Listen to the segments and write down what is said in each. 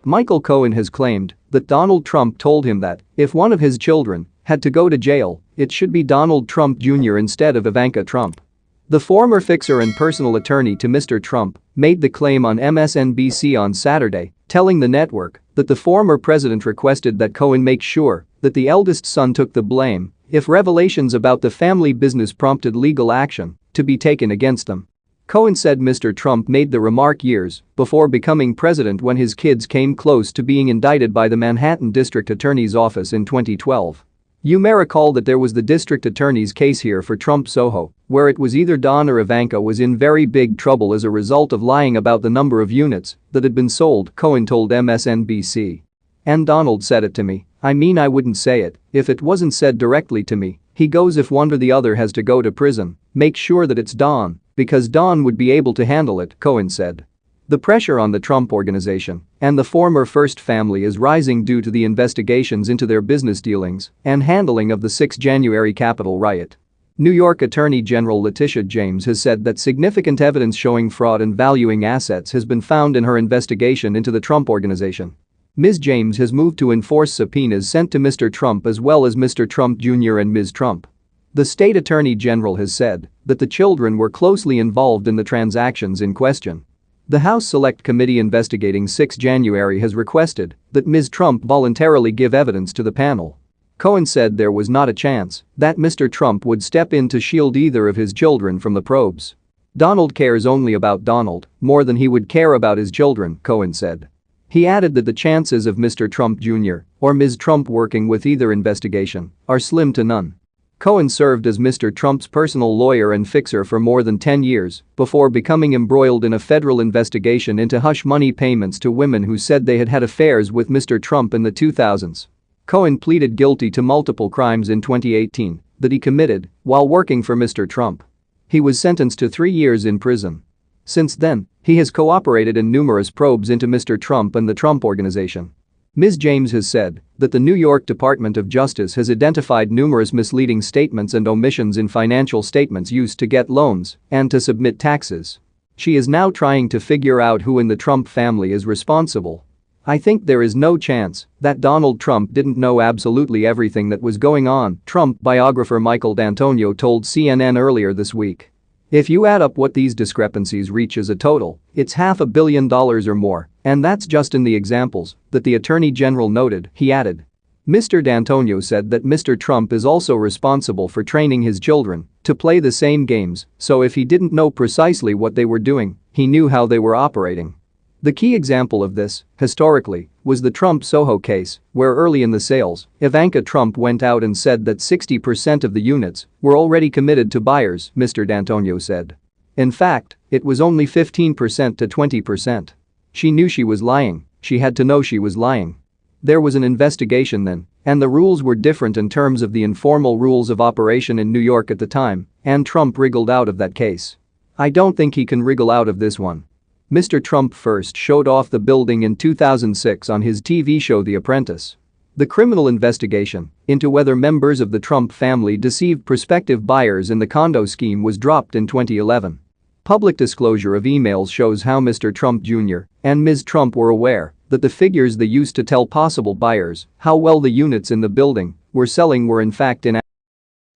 Michael Cohen has claimed that Donald Trump told him that if one of his children had to go to jail, it should be Donald Trump Jr. instead of Ivanka Trump. The former fixer and personal attorney to Mr. Trump made the claim on MSNBC on Saturday, telling the network that the former president requested that Cohen make sure that the eldest son took the blame if revelations about the family business prompted legal action to be taken against them. Cohen said Mr. Trump made the remark years before becoming president when his kids came close to being indicted by the Manhattan District Attorney's Office in 2012. You may recall that there was the district attorney's case here for Trump Soho, where it was either Don or Ivanka was in very big trouble as a result of lying about the number of units that had been sold, Cohen told MSNBC. And Donald said it to me. I mean, I wouldn't say it if it wasn't said directly to me. He goes, if one or the other has to go to prison, make sure that it's Don, because Don would be able to handle it, Cohen said. The pressure on the Trump Organization and the former First Family is rising due to the investigations into their business dealings and handling of the 6 January Capitol riot. New York Attorney General Letitia James has said that significant evidence showing fraud and valuing assets has been found in her investigation into the Trump Organization. Ms. James has moved to enforce subpoenas sent to Mr. Trump as well as Mr. Trump Jr. and Ms. Trump. The state attorney general has said that the children were closely involved in the transactions in question. The House Select Committee investigating 6 January has requested that Ms. Trump voluntarily give evidence to the panel. Cohen said there was not a chance that Mr. Trump would step in to shield either of his children from the probes. Donald cares only about Donald more than he would care about his children, Cohen said. He added that the chances of Mr. Trump Jr. or Ms. Trump working with either investigation are slim to none. Cohen served as Mr. Trump's personal lawyer and fixer for more than 10 years before becoming embroiled in a federal investigation into hush money payments to women who said they had had affairs with Mr. Trump in the 2000s. Cohen pleaded guilty to multiple crimes in 2018 that he committed while working for Mr. Trump. He was sentenced to 3 years in prison. Since then, he has cooperated in numerous probes into Mr. Trump and the Trump Organization. Ms. James has said that the New York Department of Justice has identified numerous misleading statements and omissions in financial statements used to get loans and to submit taxes. She is now trying to figure out who in the Trump family is responsible. I think there is no chance that Donald Trump didn't know absolutely everything that was going on, Trump biographer Michael D'Antonio told CNN earlier this week. If you add up what these discrepancies reach as a total, it's $500 million or more, and that's just in the examples that the Attorney General noted, he added. Mr. D'Antonio said that Mr. Trump is also responsible for training his children to play the same games, so if he didn't know precisely what they were doing, he knew how they were operating. The key example of this, historically, was the Trump Soho case, where early in the sales, Ivanka Trump went out and said that 60% of the units were already committed to buyers, Mr. D'Antonio said. In fact, it was only 15% to 20%. She knew she was lying, she had to know she was lying. There was an investigation then, and the rules were different in terms of the informal rules of operation in New York at the time, and Trump wriggled out of that case. I don't think he can wriggle out of this one. Mr. Trump first showed off the building in 2006 on his TV show The Apprentice. The criminal investigation into whether members of the Trump family deceived prospective buyers in the condo scheme was dropped in 2011. Public disclosure of emails shows how Mr. Trump Jr. and Ms. Trump were aware that the figures they used to tell possible buyers how well the units in the building were selling were in fact inaccurate.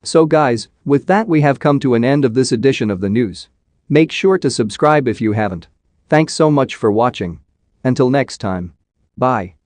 So guys, with that we have come to an end of this edition of the news. Make sure to subscribe if you haven't. Thanks so much for watching. Until next time. Bye.